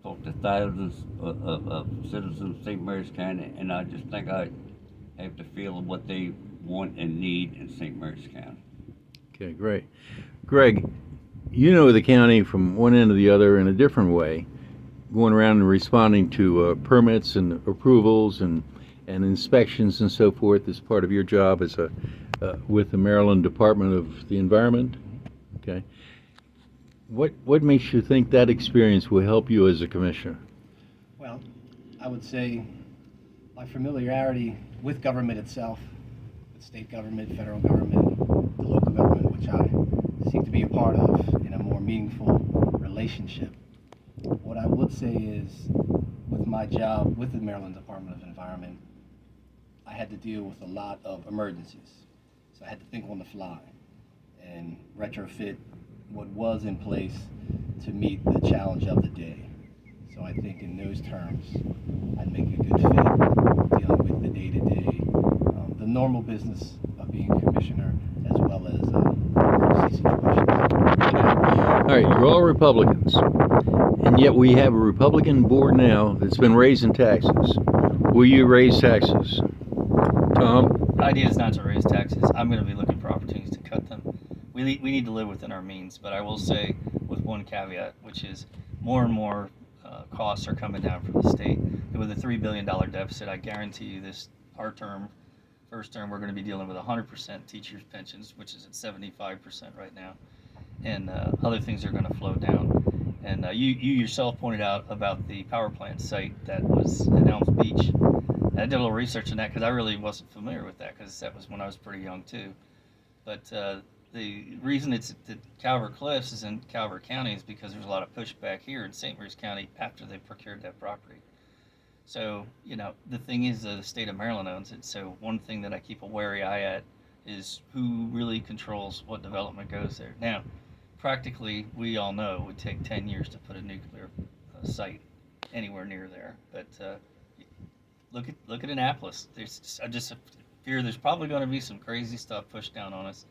talk to thousands of citizens of St. Mary's County, and I just think I have the feel of what they want and need in St. Mary's County. Okay, great. Greg, you know the county from one end to the other in a different way, going around and responding to permits and approvals and inspections and so forth as part of your job as a with the Maryland Department of the Environment. Okay. What makes you think that experience will help you as a commissioner? Well, I would say my familiarity with government itself, with state government, federal government, the local government, which I seek to be a part of in a more meaningful relationship. What I would say is, with my job with the Maryland Department of Environment, I had to deal with a lot of emergencies. So I had to think on the fly and retrofit what was in place to meet the challenge of the day. So I think in those terms, I'd make a good fit dealing with the day-to-day, the normal business of being commissioner, as well as emergency situations. All right, you're all Republicans, and yet we have a Republican board now that's been raising taxes. Will you raise taxes? Tom? The idea is not to raise taxes. I'm going to be looking for opportunities to cut them. We need to live within our means, but I will say with one caveat, which is more and more costs are coming down from the state. With a $3 billion deficit, I guarantee you our first term, we're going to be dealing with 100% teachers' pensions, which is at 75% right now, and other things are going to flow down. And you yourself pointed out about the power plant site that was at Elms Beach. And I did a little research on that because I really wasn't familiar with that because that was when I was pretty young too. But the reason it's at Calvert Cliffs is in Calvert County is because there's a lot of pushback here in St. Mary's County after they procured that property. So, the thing is the state of Maryland owns it. So one thing that I keep a wary eye at is who really controls what development goes there. Now, practically, we all know it would take 10 years to put a nuclear site anywhere near there. But look at Annapolis. I just fear there's probably going to be some crazy stuff pushed down on us.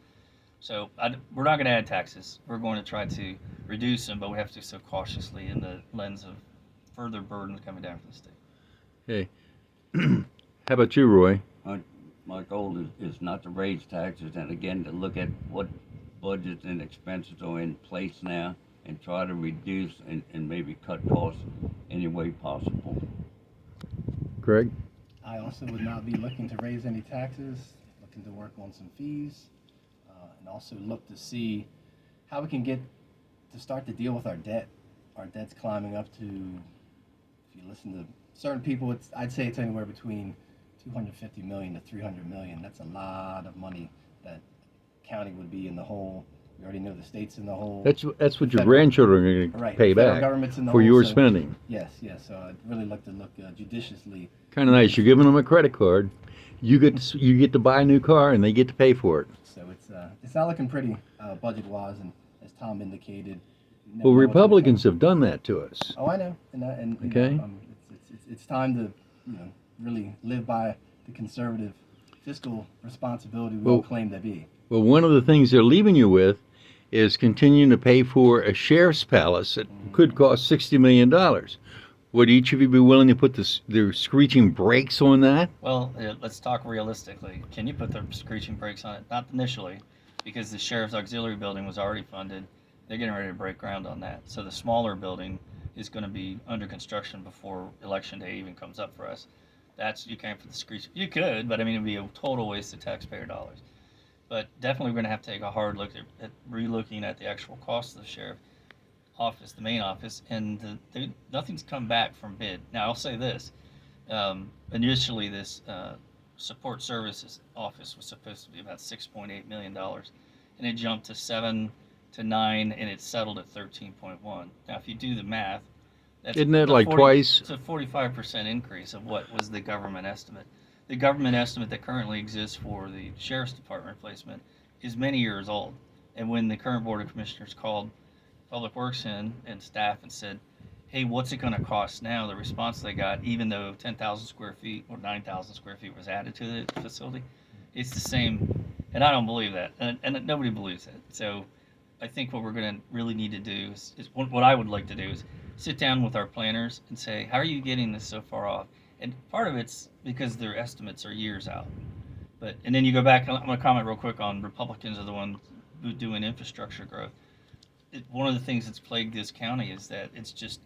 So we're not going to add taxes. We're going to try to reduce them, but we have to do so cautiously in the lens of further burdens coming down from the state. Hey, how about you, Roy? My goal is not to raise taxes, and again to look at what budgets and expenses are in place now and try to reduce and maybe cut costs any way possible. Greg? I also would not be looking to raise any taxes, looking to work on some fees, and also look to see how we can get to start to deal with our debt. Our debt's climbing up to, if you listen to certain people, I'd say it's anywhere between 250 million to 300 million. That's a lot of money that county would be in the hole. We already know the state's in the hole. That's what your grandchildren are going to Right, pay the federal back government's in the for hole, your so- spending. Yes. So I'd really like to look judiciously. Kind of nice. You're giving them a credit card. You get to buy a new car, and they get to pay for it. So it's not looking pretty budget-wise, and as Tom indicated. you never Well, know what's gonna Republicans come. have done that to us. Oh, I know, and Okay. it's time to really live by the conservative fiscal responsibility we all Well- claim to be. Well, one of the things they're leaving you with is continuing to pay for a sheriff's palace that could cost $60 million. Would each of you be willing to put their screeching brakes on that? Well, let's talk realistically. Can you put the screeching brakes on it? Not initially, because the sheriff's auxiliary building was already funded. They're getting ready to break ground on that. So the smaller building is going to be under construction before election day even comes up for us. You can't put the screech. You could, but I mean, it'd be a total waste of taxpayer dollars. But definitely, we're going to have to take a hard look at relooking at the actual cost of the sheriff office, the main office, and nothing's come back from bid. Now, I'll say this. Initially, this support services office was supposed to be about $6.8 million, and it jumped to 7 to 9, and it settled at 13.1. Now, if you do the math, Isn't that like twice? It's a 45% increase of what was the government estimate. The government estimate that currently exists for the Sheriff's Department replacement is many years old. And when the current Board of Commissioners called Public Works in and staff and said, hey, what's it going to cost now? The response they got, even though 10,000 square feet or 9,000 square feet was added to the facility, it's the same. And I don't believe that. And nobody believes it. So I think what we're going to really need to do is what I would like to do is sit down with our planners and say, how are you getting this so far off? And part of it's because their estimates are years out. But and then you go back. I'm going to comment real quick on Republicans are the ones who doing infrastructure growth. One of the things that's plagued this county is that it's just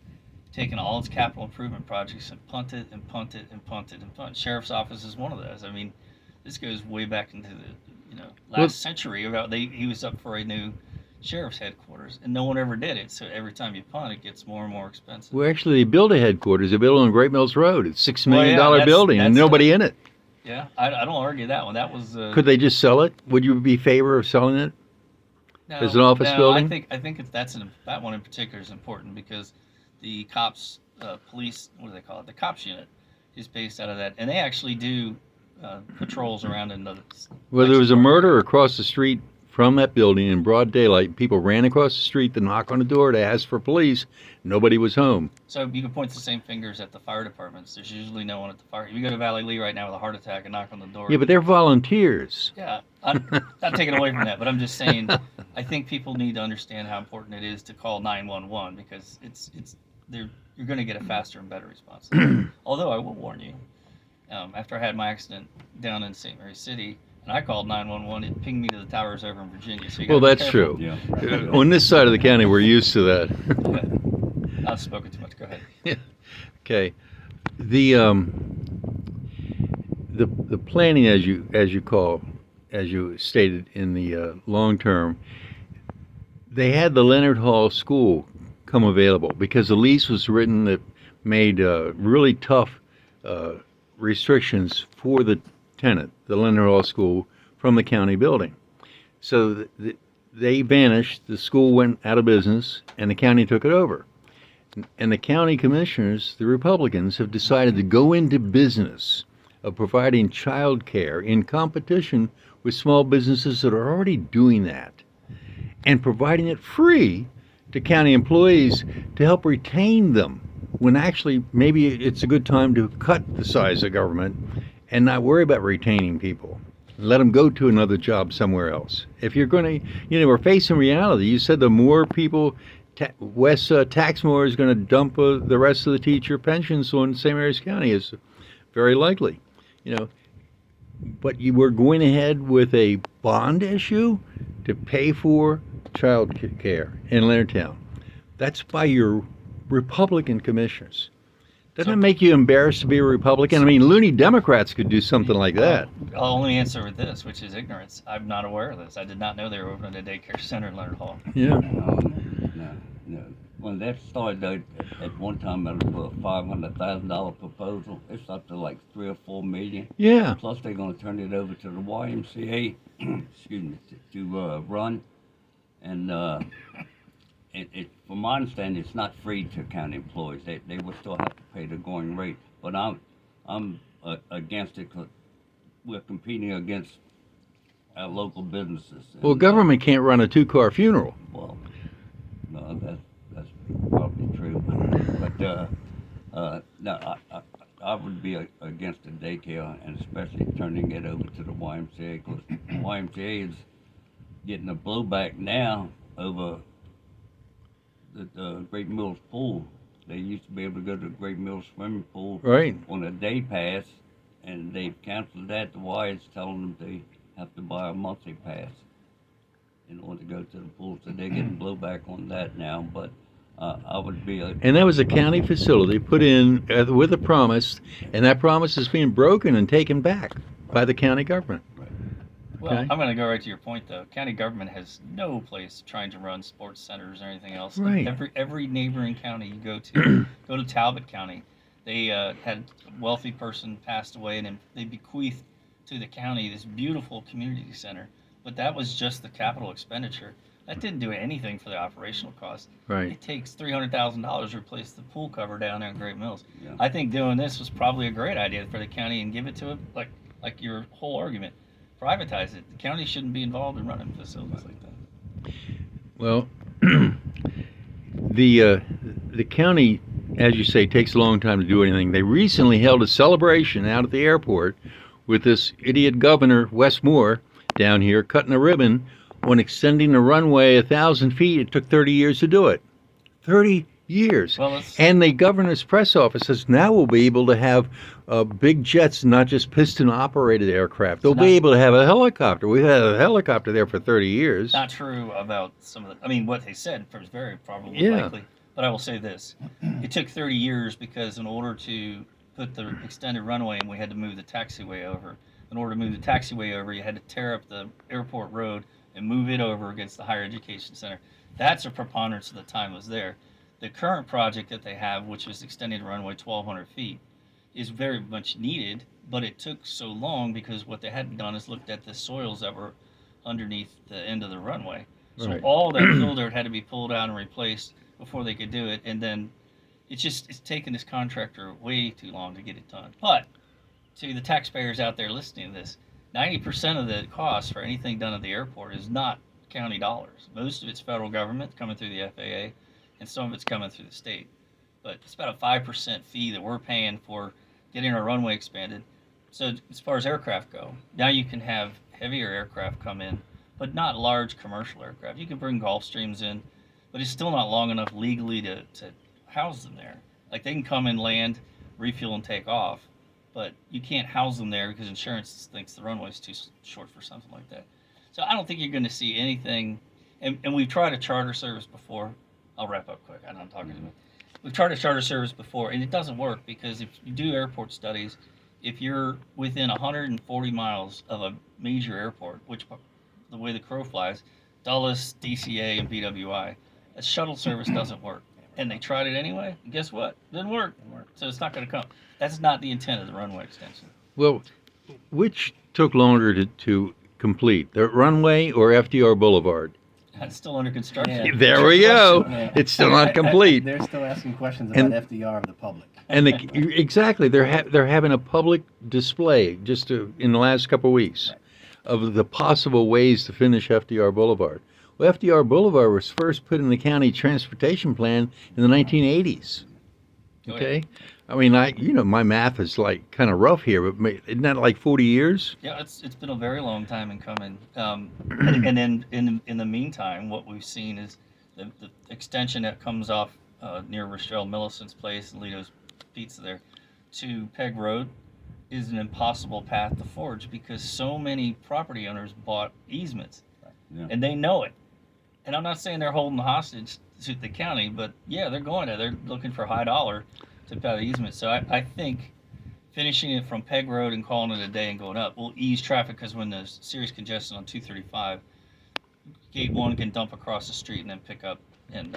taken all its capital improvement projects and punted and punted and punted and punted. Sheriff's office is one of those. I mean, this goes way back into the last century. He was up for a new sheriff's headquarters, and no one ever did it. So every time you punt, it gets more and more expensive. Well, actually, they built a headquarters. They built it on Great Mills Road. It's $6 million building, and that's nobody in it. Yeah, I don't argue that one. That was. Could they just sell it? Would you be in favor of selling it? No, as an office building? I think that one in particular is important because the cops, police, what do they call it? The cops unit is based out of that, and they actually do patrols around in the. Well, there was a murder across the street from that building in broad daylight. People ran across the street to knock on the door to ask for police. Nobody was home. So you can point the same fingers at the fire departments. There's usually no one at the fire. If you go to Valley Lee right now with a heart attack and knock on the door. Yeah, but they're volunteers. Yeah, I'm not taking away from that, but I'm just saying, I think people need to understand how important it is to call 911 because you're going to get a faster and better response. Although I will warn you, after I had my accident down in St. Mary City, and I called 911, it pinged me to the towers over in Virginia. So well, that's true. Yeah. On this side of the county, we're used to that. Okay. I've spoken too much. Go ahead. Yeah. Okay. The planning, as you stated in the long term, they had the Leonard Hall School come available because the lease was written that made really tough restrictions for the tenant, the Leonard Hall School, from the county building. So they vanished, the school went out of business, and the county took it over. And the county commissioners, the Republicans, have decided to go into business of providing child care in competition with small businesses that are already doing that and providing it free to county employees to help retain them when actually maybe it's a good time to cut the size of government and not worry about retaining people. Let them go to another job somewhere else. If you're going to, we're facing reality. You said the more people, West Taxmore is going to dump the rest of the teacher pensions on St. Mary's County is very likely, But you were going ahead with a bond issue to pay for child care in Leonardtown. That's by your Republican commissioners. Doesn't it make you embarrassed to be a Republican? I mean, loony Democrats could do something like that. I'll only answer with this, which is ignorance. I'm not aware of this. I did not know they were opening a daycare center in Leonard Hall. Yeah. No. When that started, at one time, it was a $500,000 proposal. It's up to like $3 or $4 million. Yeah. Plus, they're going to turn it over to the YMCA, excuse me, to run. And from my understanding, it's not free to county employees. They will still have to pay the going rate. But I'm against it because we're competing against our local businesses. Well, government can't run a 2-car funeral. Well, no, that's probably true. But no, I would be against the daycare, and especially turning it over to the YMCA, because the YMCA is getting a blowback now over the Great Mills pool. They used to be able to go to the Great Mills swimming pool Right. on a day pass, and they've canceled that. The Y is telling them they have to buy a monthly pass in order to go to the pool. So they're getting blowback on that now. But I would be And that was a county facility put in with a promise, and that promise is being broken and taken back by the county government. Well, Okay. I'm going to go right to your point, though. County government has no place trying to run sports centers or anything else. Right. Every neighboring county you go to, go to Talbot County. They had a wealthy person passed away, and they bequeathed to the county this beautiful community center. But that was just the capital expenditure. That didn't do anything for the operational cost. Right. It takes $300,000 to replace the pool cover down there in Great Mills. Yeah. I think doing this was probably a great idea for the county and give it to it, like your whole argument. Privatize it. The county shouldn't be involved in running facilities like that. Well, the county, as you say, takes a long time to do anything. They recently held a celebration out at the airport with this idiot governor, Wes Moore, down here cutting a ribbon on extending the runway 1,000 feet. It took 30 years to do it. 30 Years. Well, it's, And the governor's press office says now we'll be able to have big jets, not just piston-operated aircraft. They'll not- be able to have a helicopter. We've had a helicopter there for 30 years. not true about some of the. I mean, what they said was very probably Yeah. likely. But I will say this: it took 30 years because in order to put the extended runway in, we had to move the taxiway over. In order to move the taxiway over, you had to tear up the airport road and move it over against the higher education center. That's a preponderance of the time was there. The current project that they have, which is extending the runway 1,200 feet, is very much needed, but it took so long because what they hadn't done is looked at the soils that were underneath the end of the runway. So Right. all that fill dirt had to be pulled out and replaced before they could do it, and then it's taken this contractor way too long to get it done. But to the taxpayers out there listening to this, 90% of the cost for anything done at the airport is not county dollars. Most of it's federal government coming through the FAA, and some of it's coming through the state. But it's about a 5% fee that we're paying for getting our runway expanded. So as far as aircraft go, now you can have heavier aircraft come in, but not large commercial aircraft. You can bring Gulfstreams in, but it's still not long enough legally to house them there. Like they can come and land, refuel, and take off, but you can't house them there because insurance thinks the runway's too short for something like that. So I don't think you're going to see anything. And we've tried a charter service before. I'll wrap up quick. I know I'm talking to you. We've tried a charter service before, and it doesn't work because if you do airport studies, if you're within 140 miles of a major airport, which the way the crow flies, Dulles, DCA, and BWI, a shuttle service doesn't work. And they tried it anyway. And guess what? Didn't work. So it's not going to come. That's not the intent of the runway extension. Well, which took longer to complete, the runway or FDR Boulevard? It's still under construction. Yeah. There we go. Yeah. It's still not complete. They're still asking questions And- about FDR of the public. And exactly, they're having a public display just in the last couple of weeks of the possible ways to finish FDR Boulevard. Well, FDR Boulevard was first put in the county transportation plan in the 1980s. Oh, yeah. Okay, I mean, my math is like kind of rough here, but isn't that like 40 years? Yeah, it's been a very long time in coming. And then in the meantime, what we've seen is the extension that comes off near Rochelle Millicent's place and Lito's Pizza there to Peg Road is an impossible path to forge because so many property owners bought easements, Yeah. and they know it. And I'm not saying they're holding hostage to the county, but yeah, they're going there. They're looking for high dollar to pay the easement. So I think finishing it from Peg Road and calling it a day and going up will ease traffic because when there's serious congestion on 235, Gate 1 can dump across the street and then pick up. And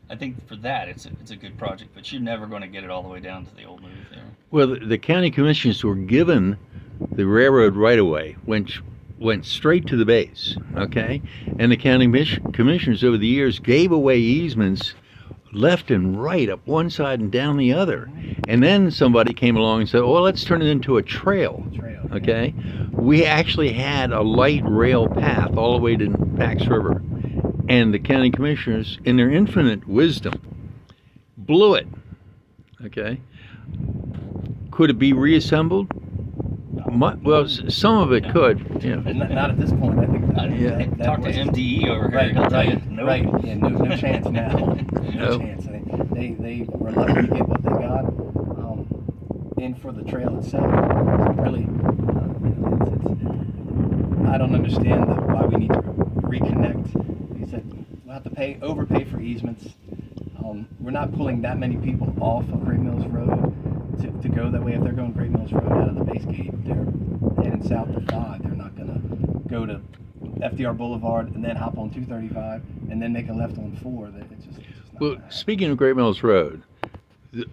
I think for that, it's a good project, but you're never going to get it all the way down to the old movie theater. Well, the county commissioners were given the railroad right-of-way, which went straight to the base, okay? And the county commissioners over the years gave away easements left and right, up one side and down the other. And then somebody came along and said, well, let's turn it into a trail, okay? We actually had a light rail path all the way to Pax River. And the county commissioners, in their infinite wisdom, blew it, okay? Could it be reassembled? Some of it could. Yeah. Not at this point. I think that Talk to was- MDE over here. Right, He'll tell you, right, nope. right. Yeah, no chance now. No Nope. chance. They were lucky to get what they got. And for the trail itself, really, I don't understand why we need to reconnect. He said we'll have to overpay for easements. We're not pulling that many people off of Great Mills Road to go that way. If they're going Great Mills Road out of the base gate, they're heading south to 5. They're not going to go to FDR Boulevard and then hop on 235 and then make a left on 4. It's just not Well, gonna happen. speaking of Great Mills Road,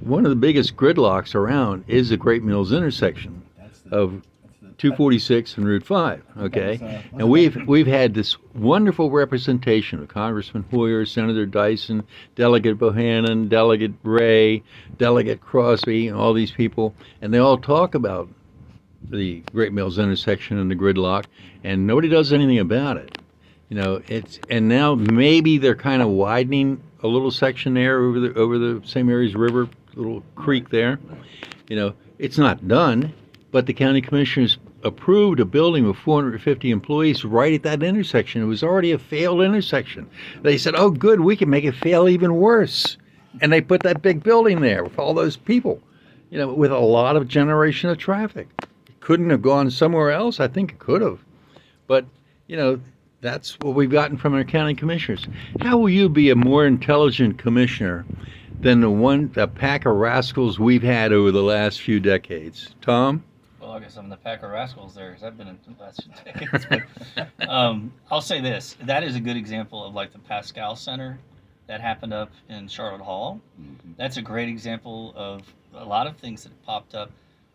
one of the biggest gridlocks around is the Great Mills intersection That's the- of that's the- 246 and Route 5, okay? That's, And we've had this wonderful representation of Congressman Hoyer, Senator Dyson, Delegate Bohannon, Delegate Ray, Delegate Crosby, and all these people, and they all talk about the Great Mills intersection and the gridlock, and nobody does anything about it. And now maybe they're kind of widening a little section there over the St. Mary's River, little creek there. It's not done, but the county commissioners approved a building with 450 employees right at that intersection. It was already a failed intersection. They said, oh, good, we can make it fail even worse. And they put that big building there with all those people, with a lot of generation of traffic. It couldn't have gone somewhere else. I think it could have. But, that's what we've gotten from our county commissioners. How will you be a more intelligent commissioner than the pack of rascals we've had over the last few decades? Tom? Well, I guess I'm the pack of rascals there, 'cause I've been in the last few decades. But I'll say this: that is a good example of like the Pascal Center that happened up in Charlotte Hall. That's a great example of a lot of things that have popped up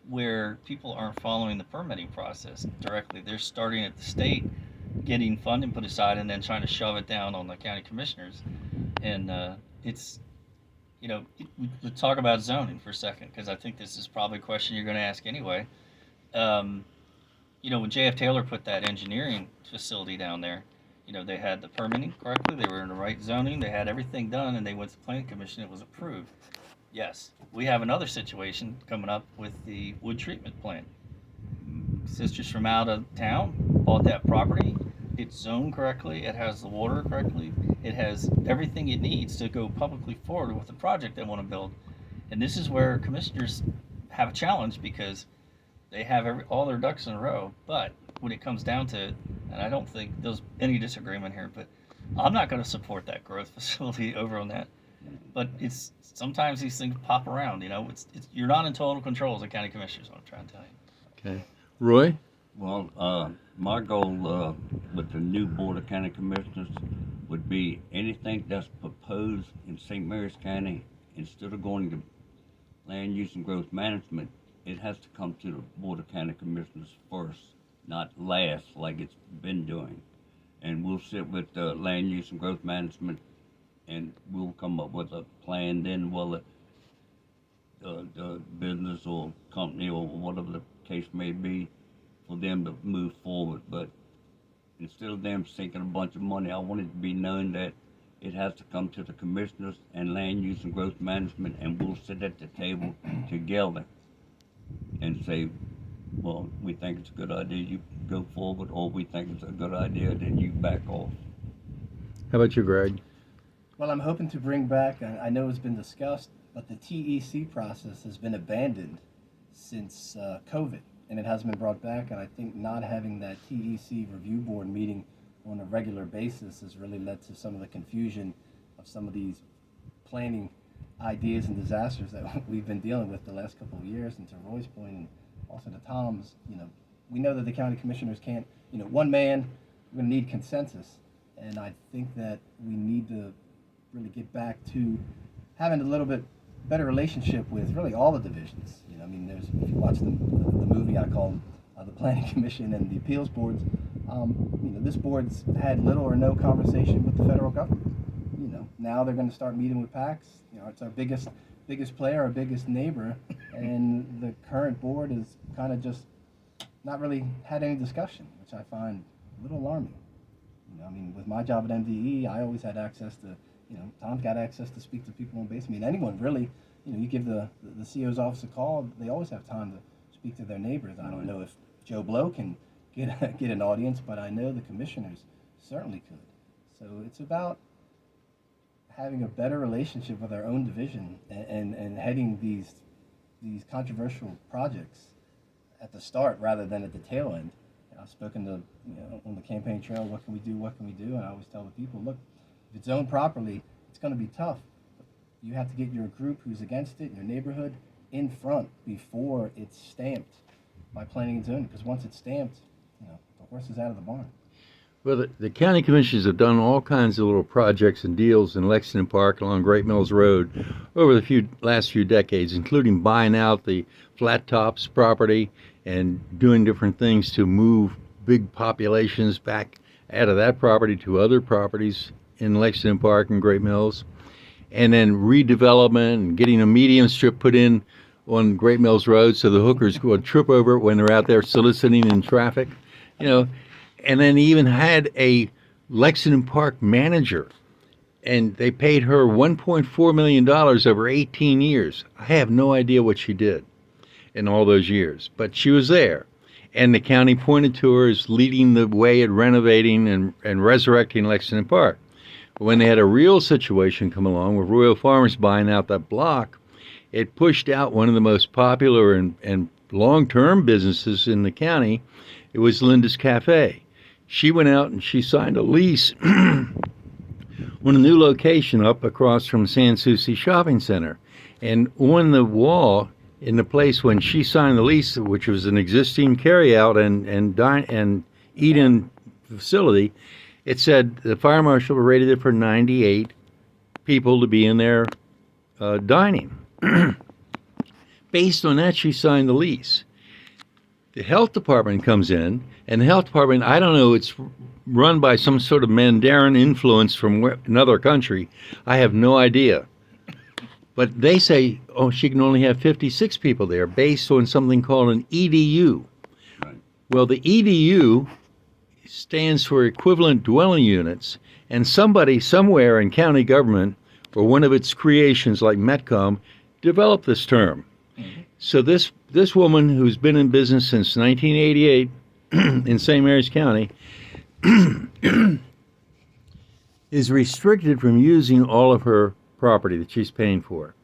where people aren't following the permitting process directly. They're starting at the state, getting funding put aside, and then trying to shove it down on the county commissioners. And it's, we talk about zoning for a second, because I think this is probably a question you're going to ask anyway. When JF Taylor put that engineering facility down there, they had the permitting correctly, they were in the right zoning, they had everything done, and they went to the planning commission, it was approved. Yes, we have another situation coming up with the wood treatment plant. Sisters from out of town bought that property. It's zoned correctly, it has the water correctly, it has everything it needs to go publicly forward with the project they want to build. And this is where commissioners have a challenge, because they have all their ducks in a row. But when it comes down to it, and I don't think there's any disagreement here, but I'm not going to support that growth facility over on that. But it's sometimes these things pop around. You're not in total control as a county commissioner, is what I'm trying to tell you. Okay. Roy? Well, my goal with the new Board of County Commissioners would be anything that's proposed in St. Mary's County, instead of going to land use and growth management, it has to come to the Board of County Commissioners first, not last like it's been doing. And we'll sit with the land use and growth management, and we'll come up with a plan then, well, the business or company or whatever the case may be, for them to move forward. But instead of them sinking a bunch of money, I want it to be known that it has to come to the commissioners and land use and growth management, and we'll sit at the table together and say, well, we think it's a good idea, you go forward, or we think it's a good idea, then you back off. How about you, Greg? Well, I'm hoping to bring back, I know it's been discussed, but the TEC process has been abandoned since COVID, and it hasn't been brought back. And I think not having that TEC review board meeting on a regular basis has really led to some of the confusion of some of these planning ideas and disasters that we've been dealing with the last couple of years. And to Roy's point, and also to Tom's, we know that the county commissioners can't, one man, we're going to need consensus. And I think that we need to really get back to having a little bit better relationship with really all the divisions. If you watch the movie I call the Planning Commission and the Appeals Boards, this board's had little or no conversation with the federal government. Now they're going to start meeting with PACs. It's our biggest player, our biggest neighbor, and the current board is kind of just not really had any discussion, which I find a little alarming. With my job at MDE, I always had access to, Tom's got access to speak to people on base. Anyone really, you give the CO's office a call, they always have time to speak to their neighbors. I don't know if Joe Blow can get an audience, but I know the commissioners certainly could. So it's about having a better relationship with our own division and heading these controversial projects at the start rather than at the tail end. I've spoken to, on the campaign trail, what can we do? And I always tell the people, look, if it's zoned properly, it's going to be tough. You have to get your group who's against it, your neighborhood, in front before it's stamped by planning and zoning. Because once it's stamped, the horse is out of the barn. Well, the county commissioners have done all kinds of little projects and deals in Lexington Park along Great Mills Road over the last few decades, including buying out the Flat Tops property and doing different things to move big populations back out of that property to other properties in Lexington Park and Great Mills, and then redevelopment and getting a medium strip put in on Great Mills Road so the hookers would trip over it when they're out there soliciting in traffic, and then even had a Lexington Park manager, and they paid her $1.4 million over 18 years. I have no idea what she did in all those years, but she was there. And the county pointed to her as leading the way at renovating and resurrecting Lexington Park. When they had a real situation come along with Royal Farms buying out that block, it pushed out one of the most popular and long-term businesses in the county. It was Linda's Cafe. She went out and she signed a lease on a new location up across from San Souci Shopping Center. And on the wall in the place when she signed the lease, which was an existing carryout and eat-in facility, it said the fire marshal rated it for 98 people to be in there dining. Based on that, she signed the lease. The health department comes in, and the health department, I don't know, it's run by some sort of Mandarin influence from another country. I have no idea. But they say, oh, she can only have 56 people there based on something called an EDU. Right. Well, the EDU stands for equivalent dwelling units, and somebody somewhere in county government or one of its creations like Metcom developed this term. So this woman who's been in business since 1988 in St. Mary's County is restricted from using all of her property that she's paying for.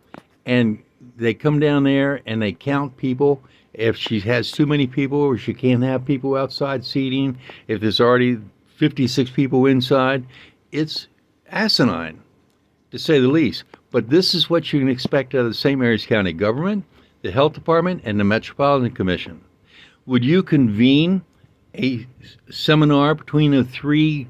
And they come down there and they count people. If she has too many people or she can't have people outside seating, if there's already 56 people inside, it's asinine, to say the least. But this is what you can expect out of the St. Mary's County government, the health department, and the Metropolitan Commission. Would you convene a seminar between the three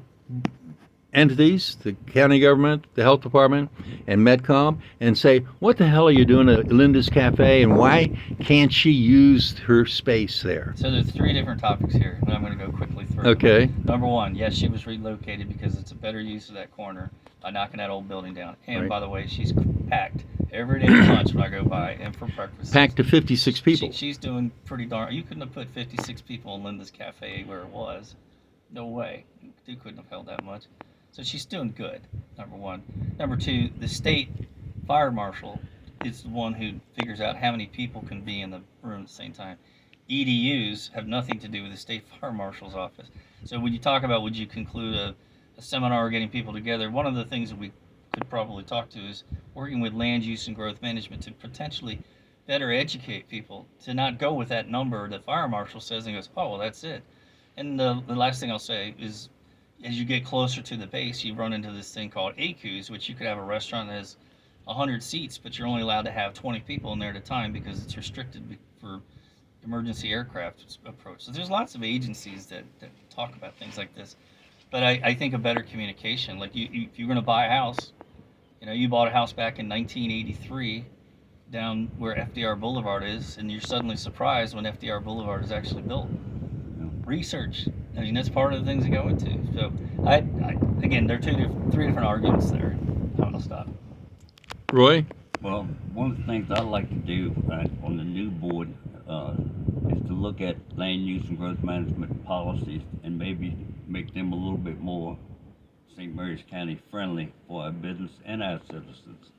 entities, the county government, the health department, and Medcom, and say, what the hell are you doing at Linda's Cafe, and why can't she use her space there? So there's 3 different topics here, and I'm going to go quickly through. Okay. Number 1, yes, she was relocated because it's a better use of that corner by knocking that old building down. And Right. by the way, she's packed every day for lunch when I go by and for breakfast. Packed to 56 people. She's doing pretty darn. You couldn't have put 56 people in Linda's Cafe where it was. No way. You couldn't have held that much. So she's doing good, number 1. Number 2, the state fire marshal is the one who figures out how many people can be in the room at the same time. EDUs have nothing to do with the state fire marshal's office. So when you talk about would you conclude a seminar getting people together, one of the things that we could probably talk to is working with land use and growth management to potentially better educate people to not go with that number the fire marshal says and goes, oh, well, that's it. And the last thing I'll say is, as you get closer to the base, you run into this thing called ACUs, which you could have a restaurant that has 100 seats, but you're only allowed to have 20 people in there at a time because it's restricted for emergency aircraft approach. So there's lots of agencies that talk about things like this. But I think a better communication, like if you're going to buy a house, you bought a house back in 1983 down where FDR Boulevard is, and you're suddenly surprised when FDR Boulevard is actually built. Research. I mean, that's part of the things that go into. So, again, there are 3 different arguments there. I'll stop. Roy? Well, one of the things I like to do on the new board is to look at land use and growth management policies and maybe make them a little bit more St. Mary's County friendly for our business and our citizens.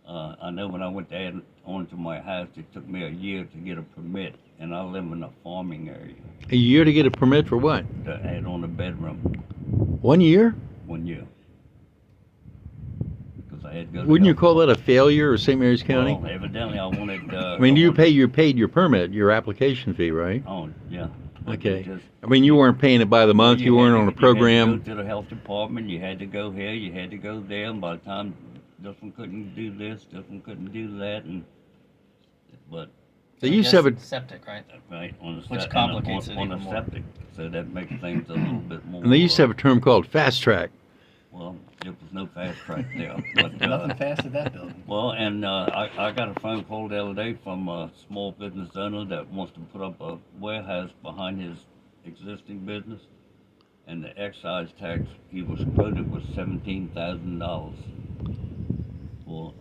I know when I went to add on to my house, it took me a year to get a permit, and I live in a farming area. A year to get a permit for what? To add on a bedroom, 1 year? 1 year. Because I had to go to Wouldn't you health call that a failure of St. Mary's County? Well, evidently I wanted. I mean, you paid your permit, your application fee, right? Oh, yeah. But Okay. it just- I mean, you weren't paying it by the month. You weren't on a You program. had to go to the health department. You had to go here. You had to go there. And by the time this one couldn't do this, this one couldn't do that, but They used to have a septic, right? right on the Which sep- complicates it on even the more. septic, so that makes things a little bit more. And they used to have a term called fast track. Well, there was no fast track there. But, Nothing fast at that building. well, and I got a phone call the other day from a small business owner that wants to put up a warehouse behind his existing business, and the excise tax he was quoted was $17,000. Well,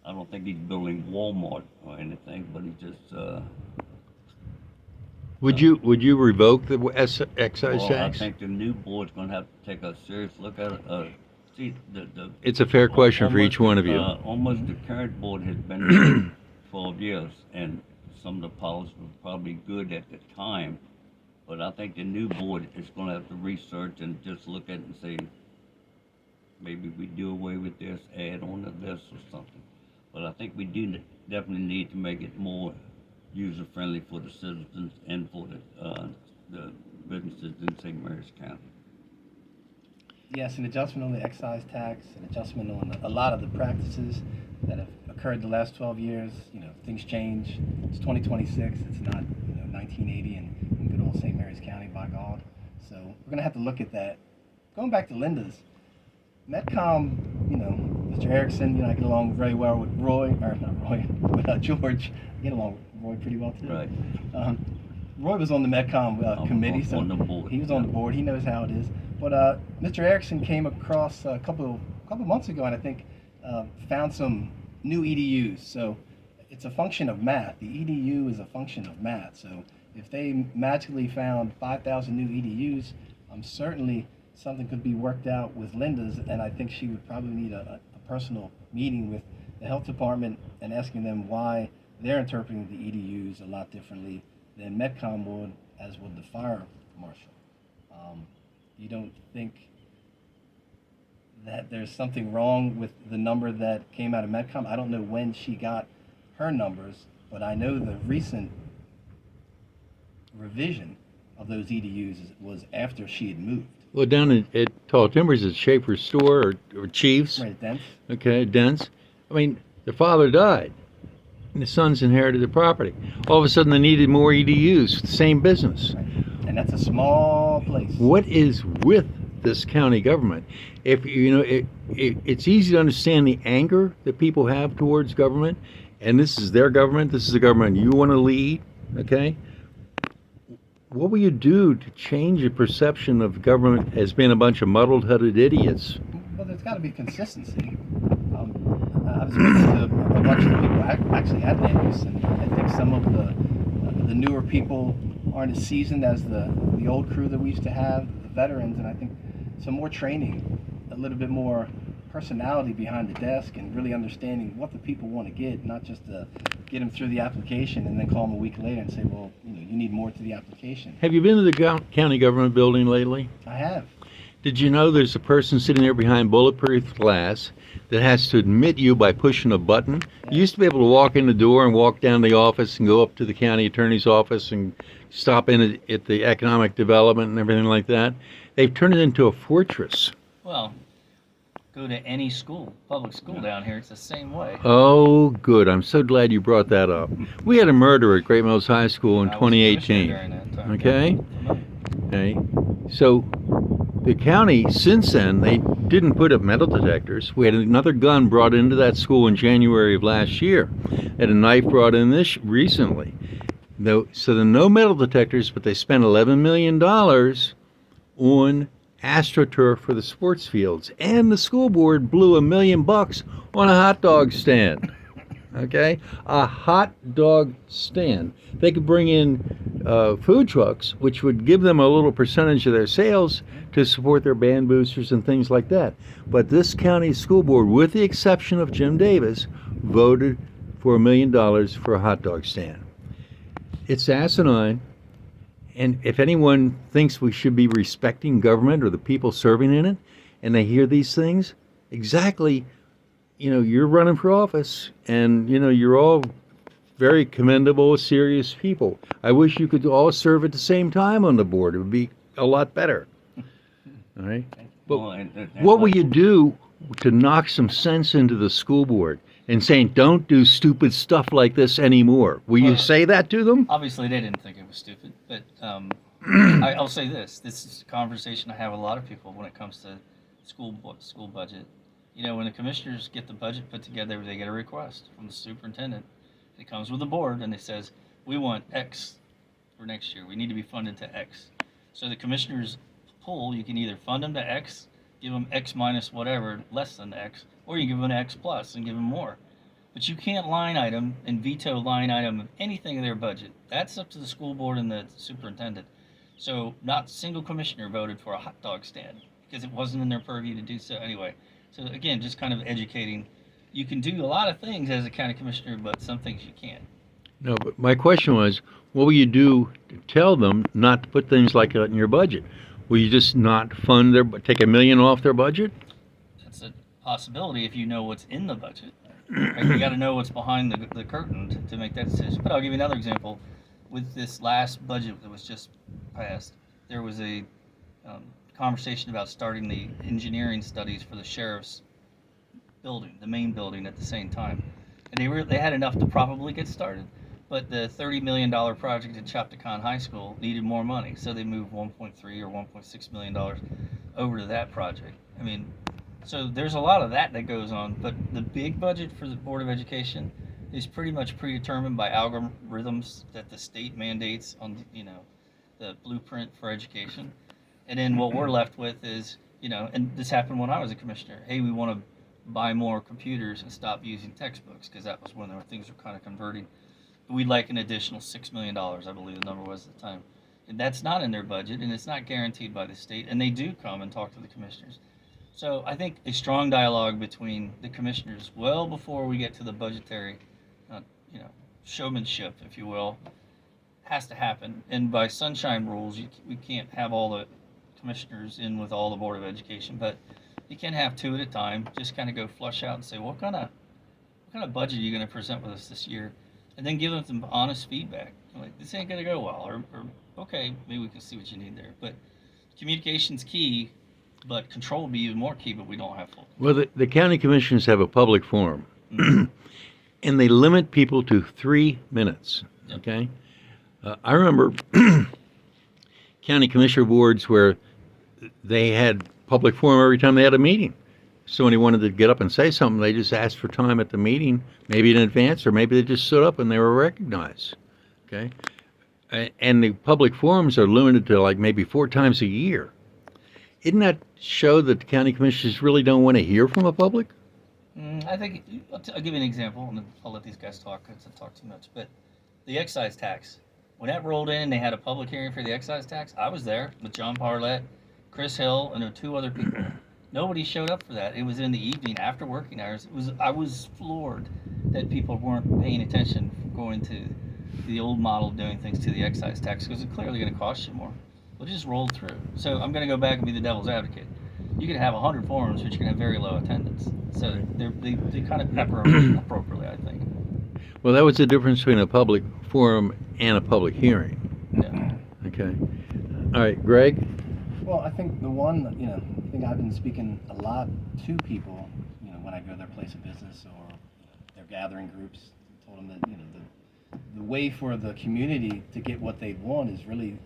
I don't think he's building Walmart or anything, but he just. Would you revoke the excise Well, I tax? think the new board's going to have to take a serious look at it. See, It's a fair question for each one of you. Almost the current board has been here 12 years, and some of the policies were probably good at the time, but I think the new board is going to have to research and just look at it and say, maybe we do away with this, add on to this or something. But I think we do definitely need to make it more user-friendly for the citizens and for the businesses in St. Mary's County. Yes, an adjustment on the excise tax, an adjustment on a lot of the practices that have occurred the last 12 years. You know, things change. It's 2026. It's not, 1980 in good old St. Mary's County, by God. So we're going to have to look at that. Going back to Linda's, Metcom, Mr. Erickson, I get along very well with Roy, or not Roy, with George. I get along with Roy pretty well too. Right. Roy was on the Metcom committee, so on the board. he was on the board. He knows how it is. But Mr. Erickson came across a couple months ago, and I think found some new EDUs. So it's a function of math. The EDU is a function of math. So if they magically found 5,000 new EDUs, certainly something could be worked out with Linda's, and I think she would probably need a personal meeting with the health department and asking them why they're interpreting the EDUs a lot differently than Metcom would, as would the fire marshal. You don't think that there's something wrong with the number that came out of Metcom? I don't know when she got her numbers, but I know the recent revision of those EDUs was after she had moved. Well, down at Tall Timbers, at Schaefer's store or Chief's. Right, then. Okay, Dents. I mean, the father died, and the sons inherited the property. All of a sudden, they needed more EDUs. Same business. Right. And that's a small place. What is with this county government? If it's easy to understand the anger that people have towards government, and this is their government. This is the government you want to lead. Okay. What will you do to change the perception of government as being a bunch of muddled-headed idiots? Well, there's got to be consistency. I've spoken to a bunch of the people actually at land use, and I think some of the newer people aren't as seasoned as the old crew that we used to have, the veterans, and I think some more training, a little bit more personality behind the desk, and really understanding what the people want to get, not just to get them through the application and then call them a week later and say, well, you need more to the application. Have you been to the county government building lately? I have. Did you know there's a person sitting there behind bulletproof glass that has to admit you by pushing a button? You used to be able to walk in the door and walk down the office and go up to the county attorney's office and stop in at the economic development and everything like that. They've turned it into a fortress. Well, go to any school, public school down here, it's the same way. Oh, good. I'm so glad you brought that up. We had a murder at Great Mills High School in I was commissioner 2018. during that time. Okay? Okay. So the county, since then, they didn't put up metal detectors. We had another gun brought into that school in January of last year, and a knife brought in this recently. So there are no metal detectors, but they spent $11 million on AstroTurf for the sports fields, and the school board blew $1 million on a hot dog stand. Okay, a hot dog stand. They could bring in food trucks, which would give them a little percentage of their sales to support their band boosters and things like that. But this county school board, with the exception of Jim Davis, voted for $1 million for a hot dog stand. It's asinine. And if anyone thinks we should be respecting government or the people serving in it, and they hear these things, exactly, you're running for office, and, you're all very commendable, serious people. I wish you could all serve at the same time on the board. It would be a lot better. All right? But what will you do to knock some sense into the school board and saying, don't do stupid stuff like this anymore? Will you say that to them? Obviously, they didn't think it was stupid, but I'll say this. This is a conversation I have with a lot of people when it comes to school budget. When the commissioners get the budget put together, they get a request from the superintendent. It comes with the board, and it says, we want X for next year. We need to be funded to X. So the commissioners pull, you can either fund them to X, give them X minus whatever, less than X, or you give them an X plus and give them more. But you can't line item and veto line item of anything in their budget. That's up to the school board and the superintendent. So not a single commissioner voted for a hot dog stand because it wasn't in their purview to do so anyway. So again, just kind of educating. You can do a lot of things as a county commissioner, but some things you can't. No, but my question was, what will you do to tell them not to put things like that in your budget? Will you just not fund take $1 million off their budget? possibility if you know what's in the budget. Right? You got to know what's behind the curtain to make that decision. But I'll give you another example. With this last budget that was just passed, there was a conversation about starting the engineering studies for the sheriff's building, the main building, at the same time, and they had enough to probably get started. But the $30 million project at Chaptacon High School needed more money, so they moved 1.3 or 1.6 million dollars over to that project. I mean, so there's a lot of that goes on, but the big budget for the Board of Education is pretty much predetermined by algorithms that the state mandates on, the blueprint for education. And then what we're left with is, and this happened when I was a commissioner. Hey, we want to buy more computers and stop using textbooks, because that was when things were kind of converting. We'd like an additional $6 million, I believe the number was at the time. And that's not in their budget, and it's not guaranteed by the state. And they do come and talk to the commissioners. So I think a strong dialogue between the commissioners, well before we get to the budgetary, showmanship, if you will, has to happen. And by sunshine rules, we can't have all the commissioners in with all the Board of Education, but you can have two at a time. Just kind of go flush out and say, what kind of budget are you going to present with us this year? And then give them some honest feedback. Like, this ain't going to go well, or okay, maybe we can see what you need there. But communication's key, but control would be even more key, but we don't have full. Well, the county commissioners have a public forum, and they limit people to 3 minutes, Yep. okay? I remember county commissioner boards where they had public forum every time they had a meeting. Somebody wanted to get up and say something, they just asked for time at the meeting, maybe in advance, or maybe they just stood up and they were recognized, okay? And the public forums are limited to like maybe 4 times a year. Isn't that show that the county commissioners really don't want to hear from the public? I think, I'll give you an example, and then I'll let these guys talk, because I talk too much. But the excise tax, when that rolled in and they had a public hearing for the excise tax, I was there with John Parlett, Chris Hill, and there were 2 other people. Nobody showed up for that. It was in the evening after working hours. I was floored that people weren't paying attention, going to the old model of doing things to the excise tax, because it's clearly going to cost you more. Well, just rolled through. So I'm going to go back and be the devil's advocate. You can have 100 forums, but you can have very low attendance. So they kind of pepper them appropriately, I think. Well, that was the difference between a public forum and a public hearing. Yeah. Okay. All right, Greg? Well, I think I think I've been speaking a lot to people, when I go to their place of business or their gathering groups. Told them that, the way for the community to get what they want is really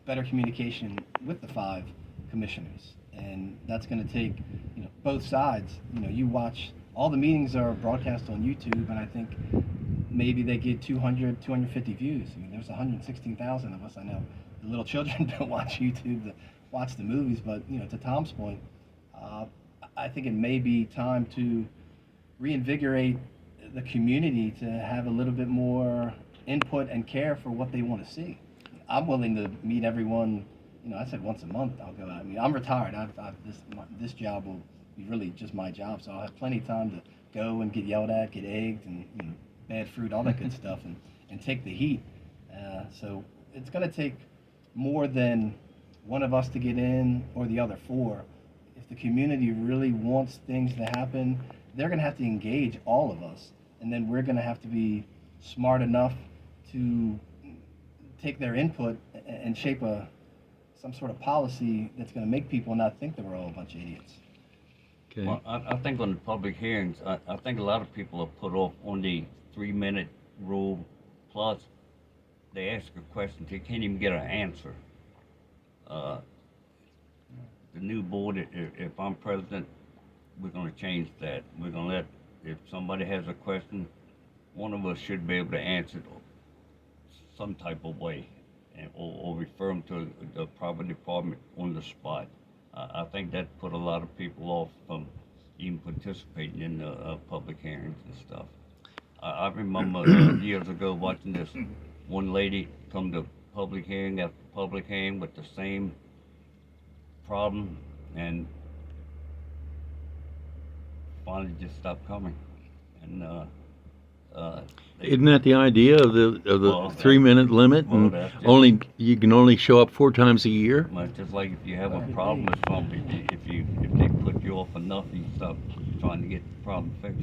better communication with the 5 commissioners. And that's going to take, both sides. You watch, all the meetings are broadcast on YouTube, and I think maybe they get 200, 250 views. I mean, there's 116,000 of us. I know the little children don't watch YouTube to watch the movies, but, to Tom's point, I think it may be time to reinvigorate the community to have a little bit more input and care for what they want to see. I'm willing to meet everyone. I said once a month I'll go out. I mean, I'm retired. This job will be really just my job, so I'll have plenty of time to go and get yelled at, get egged, and bad fruit, all that good stuff, and take the heat. So it's going to take more than one of us to get in or the other 4. If the community really wants things to happen, they're going to have to engage all of us, and then we're going to have to be smart enough to take their input and shape some sort of policy that's going to make people not think that we're all a bunch of idiots. Okay. Well, I think on the public hearings, I think a lot of people are put off on the 3-minute rule. Plus, they ask a question, they can't even get an answer. The new board, if I'm president, we're going to change that. We're going to if somebody has a question, one of us should be able to answer it some type of way, or refer them to the proper department on the spot. I think that put a lot of people off from even participating in the public hearings and stuff. I remember years ago watching this one lady come to public hearing after public hearing with the same problem, and finally just stopped coming. And Isn't that the idea of the Well, 3-minute limit, well, and that's just- you can only show up 4 times a year? Well, it's just like if you have a problem with something, if they put you off enough, you stop trying to get the problem fixed.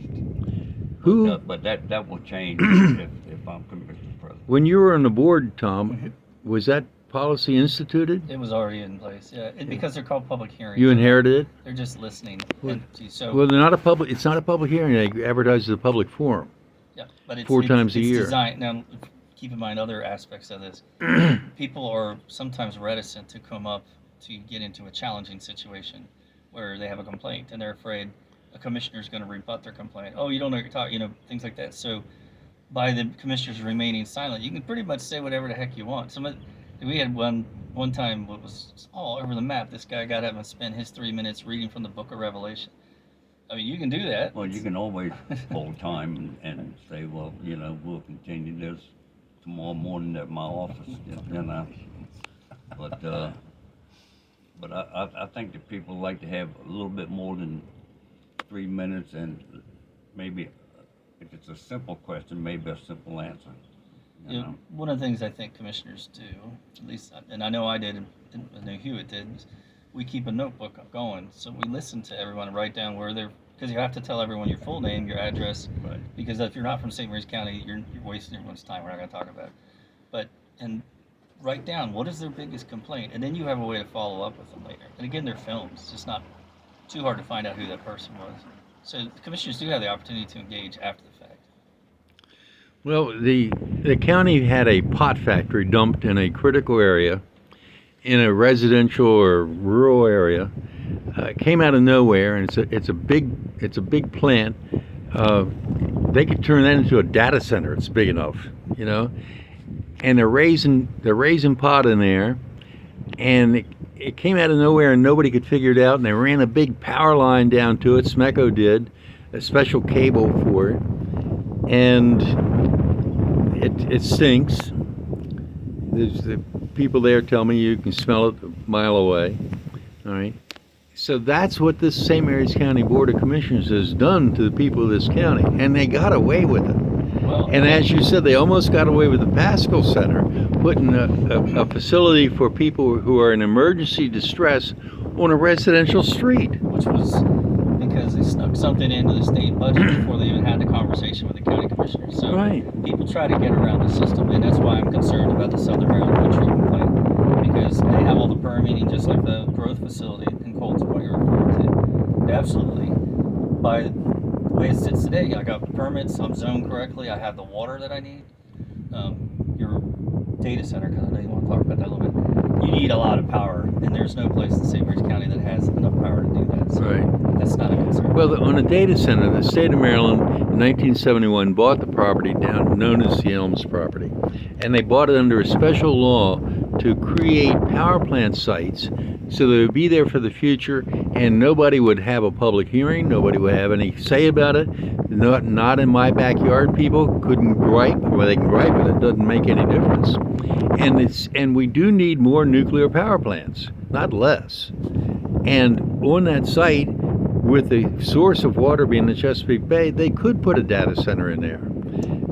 Who, But that will change if I'm commissioner president. when you were on the board, Tom, was that policy instituted? It was already in place, yeah, because they're called public hearings. You inherited it? They're just listening, Well- and so. Well, they're not a public. It's not a public hearing. They advertise as a public forum. Yeah, but it's 4 times a it's year. Designed, now, keep in mind other aspects of this. People are sometimes reticent to come up to get into a challenging situation where they have a complaint and they're afraid a commissioner is going to rebut their complaint. Oh, you don't know what you're talking, things like that. So by the commissioners remaining silent, you can pretty much say whatever the heck you want. We had one time what was all over the map. This guy got up and spent his 3 minutes reading from the Book of Revelation. I mean, you can do that. Well, you can always hold time and say, well, we'll continue this tomorrow morning at my office, But I think that people like to have a little bit more than 3 minutes, and maybe if it's a simple question, maybe a simple answer. One of the things I think commissioners do, at least, and I know I did, and I know Hewitt did, is we keep a notebook going. So we listen to everyone and write down where they're, because you have to tell everyone your full name, your address, Right. because if you're not from St. Mary's County, you're wasting everyone's time. We're not going to talk about it. And write down what is their biggest complaint, and then you have a way to follow up with them later. And again, they're films. It's just not too hard to find out who that person was. So the commissioners do have the opportunity to engage after the fact. Well, the county had a pot factory dumped in a critical area, in a residential or rural area. It came out of nowhere, and it's a big plant. They could turn that into a data center. It's big enough, And they're raising pot in there, and it came out of nowhere, and nobody could figure it out. And they ran a big power line down to it. Smeco did a special cable for it, and it stinks. There's the people there tell me you can smell it a mile away. All right. So that's what this St. Mary's County Board of Commissioners has done to the people of this county, and they got away with it. Well, And as you said, they almost got away with the Pascal Center, putting a facility for people who are in emergency distress on a residential street. which was because they snuck something into the state budget before they even had the conversation with the county commissioners. So Right. people try to get around the system, and that's why I'm concerned about the Southern Maryland Wood Treatment Plant, because they have all the permitting, just like the growth facility in Colton, what you're referring to. Absolutely. By the way it sits today, I got permits, I'm zoned correctly, I have the water that I need. Your data center, because I know you want to talk about that a little bit, you need a lot of power, and there's no place in St. Mary's County that has enough power to do that. So Right. that's not a concern. Well, on a data center, the state of Maryland in 1971 bought the property down known as the Elms property, and they bought it under a special law to create power plant sites so they would be there for the future, and nobody would have a public hearing, nobody would have any say about it. Not in my backyard. People couldn't gripe. Well, they can gripe, but it doesn't make any difference. And we do need more nuclear power plants, not less. And on that site, with the source of water being the Chesapeake Bay, they could put a data center in there.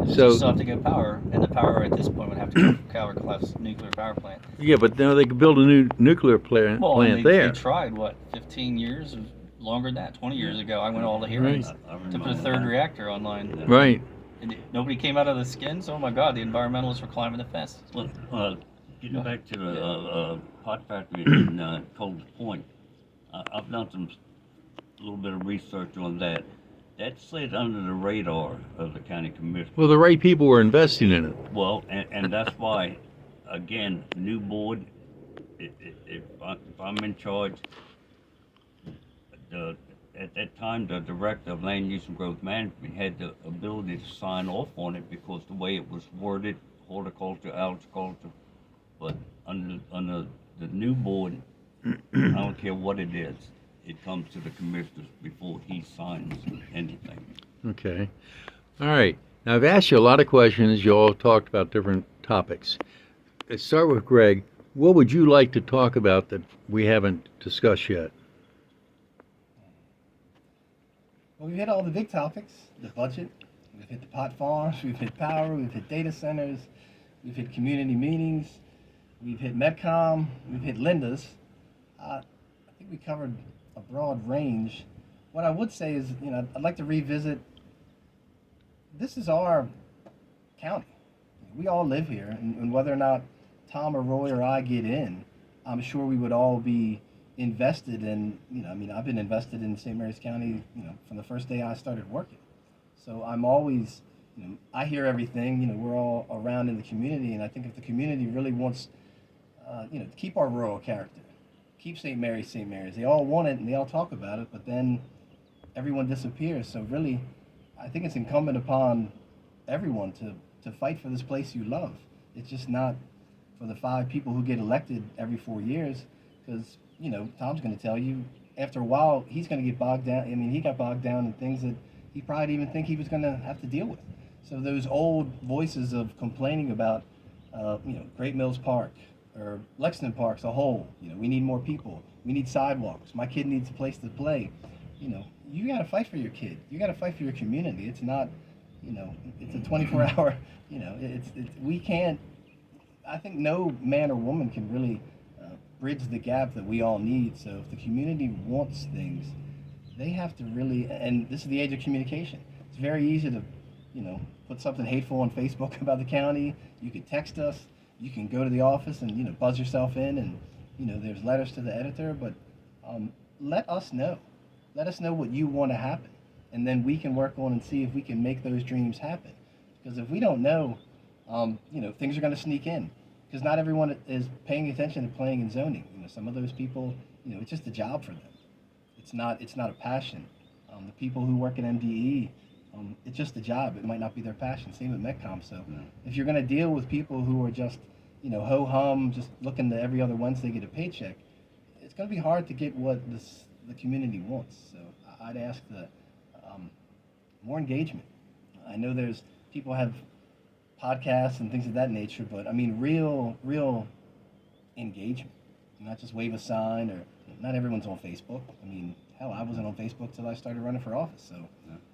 You So still have to get power, and the power at this point would have to go to Kolarik nuclear power plant. yeah, but now they could build a new nuclear plant They there. tried, 15 years or longer than that, 20 years ago. I went to all the hearings I to put a remember third that. reactor online. Right. And nobody came out of the skins. Oh my God, the environmentalists were climbing the fence. Well, getting back to the pot factory in Cold Point, I've done a little bit of research on that. That slid under the radar of the county commission. Well, the right people were investing in it. Well, and that's why, again, new board, if I'm in charge, at that time, the director of land use and growth management had the ability to sign off on it because the way it was worded, horticulture, agriculture. But under the new board, I don't care what it is, it comes to the commissioners before he signs anything. Okay. All right. Now, I've asked you a lot of questions. You all talked about different topics. Let's start with Greg. What would you like to talk about that we haven't discussed yet? Well, we've hit all the big topics, the budget, we've hit the pot farms, we've hit power, we've hit data centers, we've hit community meetings, we've hit Medcom, we've hit Linda's. I think we covered a broad range what I would say is, I'd like to revisit. This is our county. We all live here, and whether or not Tom or Roy or I get in, I'm sure we would all be invested in. I've been invested in St. Mary's County, from the first day I started working. So I'm always, I hear everything. We're all around in the community, and I think if the community really wants, to keep our rural character, keep St. Mary's St. Mary's, they all want it and they all talk about it, but then everyone disappears. So really, I think it's incumbent upon everyone to fight for this place you love. It's just not for the 5 people who get elected every 4 years, because Tom's going to tell you after a while he's going to get bogged down. He got bogged down in things that he probably didn't even think he was going to have to deal with. So those old voices of complaining about Great Mills Park or Lexington Park's a whole, we need more people, we need sidewalks, my kid needs a place to play. You got to fight for your kid. You got to fight for your community. It's not, it's a 24-hour, we can't, I think no man or woman can really bridge the gap that we all need. So if the community wants things, they have to really, and this is the age of communication. It's very easy to, put something hateful on Facebook about the county. You can text us. You can go to the office and, buzz yourself in, and, there's letters to the editor, but let us know. Let us know what you want to happen, and then we can work on and see if we can make those dreams happen. Because if we don't know, things are going to sneak in. Because not everyone is paying attention to planning and zoning. Some of those people, it's just a job for them. It's not a passion. The people who work at MDE, it's just a job. It might not be their passion. Same with MetCom. So if you're going to deal with people who are just, ho hum, just looking to every other Wednesday get a paycheck, it's going to be hard to get what the community wants. So I'd ask more engagement. I know there's people have podcasts and things of that nature, but real engagement. Not just wave a sign, or not everyone's on Facebook. Hell, I wasn't on Facebook till I started running for office, so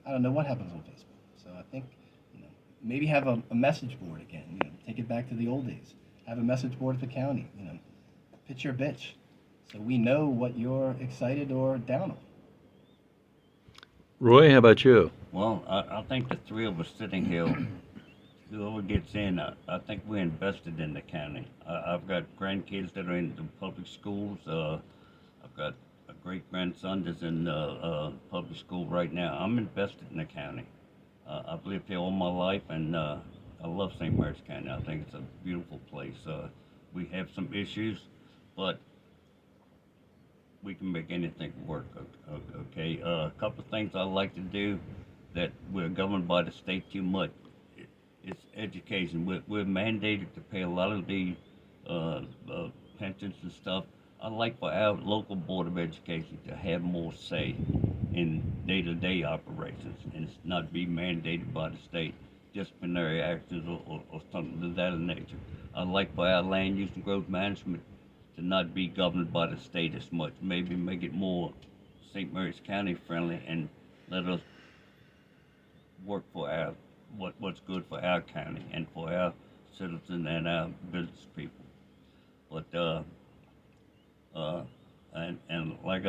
I don't know what happens on Facebook. So I think maybe have a message board again. Take it back to the old days. Have a message board at the county. Pitch your bitch, so we know what you're excited or down on. Roy, how about you? Well, I think the 3 of us sitting here, whoever gets in, I think we're invested in the county. I've got grandkids that are in the public schools. I've got a great grandson that's in public school right now. I'm invested in the county. I've lived here all my life, and I love St. Mary's County. I think it's a beautiful place. We have some issues, but we can make anything work. Okay. A couple of things I like to do that we're governed by the state too much. It's education. We're mandated to pay a lot of the pensions and stuff. I like for our local board of education to have more say in day-to-day operations and not be mandated by the state, disciplinary actions or something of that nature. I like for our land use and growth management to not be governed by the state as much. Maybe make it more St. Mary's County friendly and let us work for our what's good for our county and for our citizens and our business people. But and like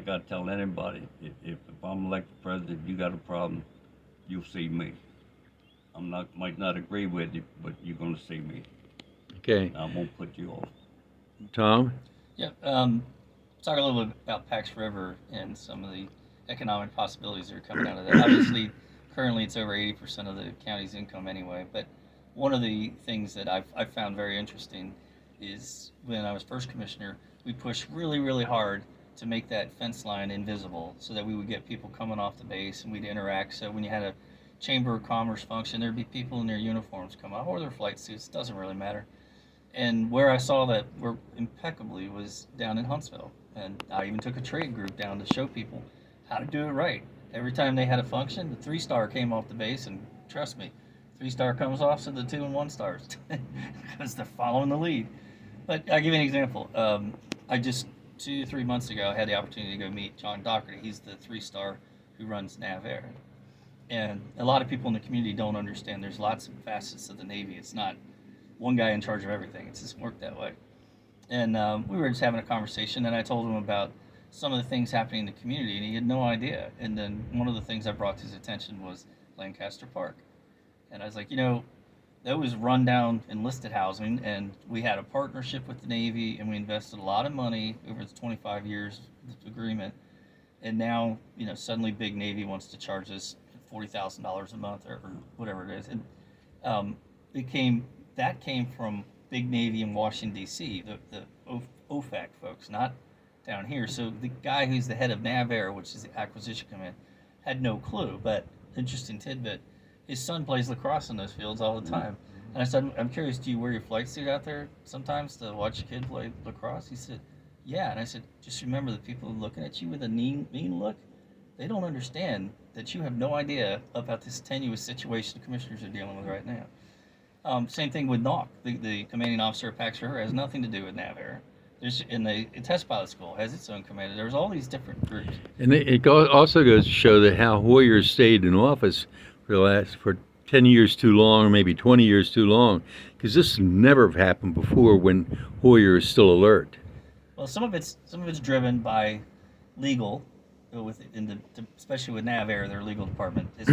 I tell anybody, if I'm elected president, you got a problem, you'll see me. Might not agree with you, but you're gonna see me. Okay. I won't put you off. Tom? Yeah, talk a little bit about Pax River and some of the economic possibilities that are coming out of that. Obviously, currently it's over 80% of the county's income anyway, but one of the things that I've found very interesting is when I was first commissioner, we pushed really, really hard to make that fence line invisible so that we would get people coming off the base and we'd interact. So when you had a Chamber of Commerce function, there'd be people in their uniforms come out, or their flight suits, doesn't really matter. And where I saw that work impeccably was down in Huntsville. And I even took a trade group down to show people how to do it right. Every time they had a function, the 3-star came off the base, and trust me, 3-star comes off to the 2 and 1 stars because they're following the lead. But I'll give you an example. I just 2 or 3 months ago, I had the opportunity to go meet John Doherty. He's the 3-star who runs NavAir. And a lot of people in the community don't understand there's lots of facets of the Navy. It's not one guy in charge of everything. It doesn't work that way. And we were just having a conversation, and I told him about some of the things happening in the community, and he had no idea. And then one of the things I brought to his attention was Lancaster Park. And I was like, that was rundown enlisted housing, and we had a partnership with the Navy, and we invested a lot of money over the 25 years of the agreement. And now, suddenly Big Navy wants to charge us $40,000 a month or whatever it is. And that came from Big Navy in Washington, D.C., the OFAC folks, not down here. So the guy who's the head of NAVAIR, which is the acquisition command, had no clue. But interesting tidbit, his son plays lacrosse in those fields all the time. And I said, I'm curious, do you wear your flight suit out there sometimes to watch your kid play lacrosse? He said, yeah. And I said, just remember, the people looking at you with a mean look, they don't understand that you have no idea about this tenuous situation the commissioners are dealing with right now. Same thing with NOC. The commanding officer of Pax River has nothing to do with NAVAIR. And the test pilot school has its own commander. There's all these different groups. And it also goes to show that how Hoyer stayed in office for 10 years too long, or maybe 20 years too long, because this never happened before when Hoyer is still alert. Well, some of it's driven by legal, especially with NAVAIR, their legal department has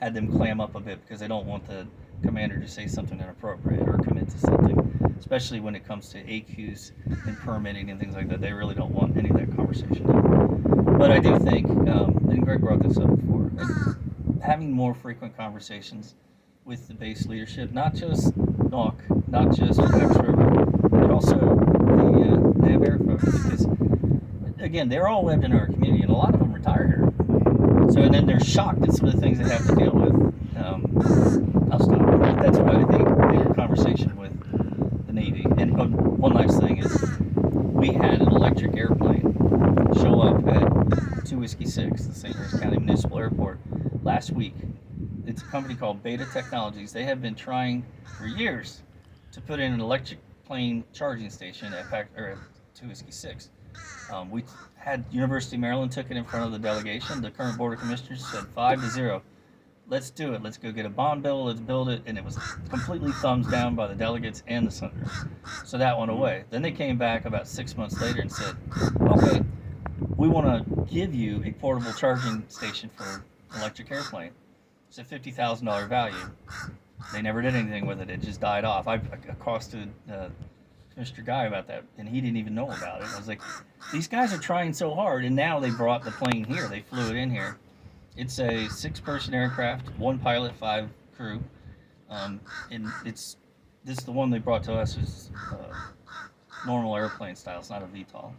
had them clam up a bit because they don't want the commander to say something inappropriate or commit to something, especially when it comes to AQs and permitting and things like that. They really don't want any of that conversation. But I do think, and Greg brought this up before, having more frequent conversations with the base leadership, not just NOC, not just Pax River, but also the NAVAIR folks, because again, they're all lived in our community, and a lot of them retire here. So, and then they're shocked at some of the things they have to deal with. I'll stop. That's why I think bigger conversation with the Navy. And one last thing is, we had an electric airplane show up at 2 Whiskey 6, the St. Louis County Municipal Airport, last week. It's a company called Beta Technologies. They have been trying for years to put in an electric plane charging station at 2 Whiskey 6. We had University of Maryland took it in front of the delegation. The current Board of Commissioners said 5-0. Let's do it. Let's go get a bond bill. Let's build it. And it was completely thumbs down by the delegates and the senators. So that went away. Then they came back about 6 months later and said, okay, we want to give you a portable charging station for an electric airplane. It's a $50,000 value. They never did anything with it. It just died off. I accosted Mr. Guy about that, and he didn't even know about it. I was like, these guys are trying so hard, and now they brought the plane here. They flew it in here. It's a 6-person aircraft, 1 pilot, 5 crew, and this is the one they brought to us is normal airplane style. It's not a VTOL,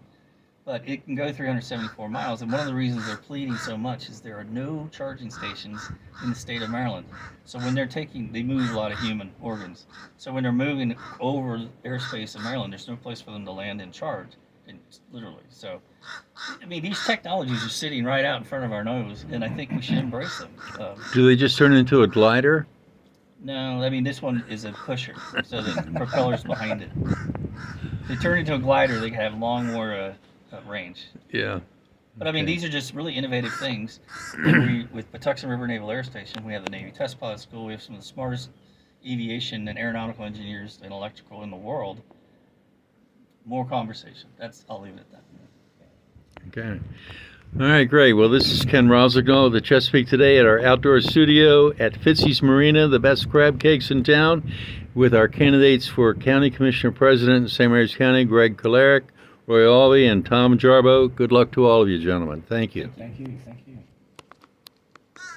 but it can go 374 miles. And one of the reasons they're pleading so much is there are no charging stations in the state of Maryland. So when they move a lot of human organs. So when they're moving over airspace in Maryland, there's no place for them to land and charge, literally. So, I mean, these technologies are sitting right out in front of our nose, and I think we should embrace them. Do they just turn into a glider? No, I mean, this one is a pusher, so the propeller's behind it. If they turn into a glider, they can have more range. Yeah. But I mean, these are just really innovative things. With Patuxent River Naval Air Station, we have the Navy Test Pilot School. We have some of the smartest aviation and aeronautical engineers and electrical in the world. More conversation. I'll leave it at that. Okay. All right, great. Well, this is Ken Rosignol of the Chesapeake Today at our outdoor studio at Fitzy's Marina, the best crab cakes in town, with our candidates for County Commissioner President in St. Mary's County, Greg Kolarik, Roy Alvey, and Tom Jarboe. Good luck to all of you, gentlemen. Thank you. Thank you. Thank you.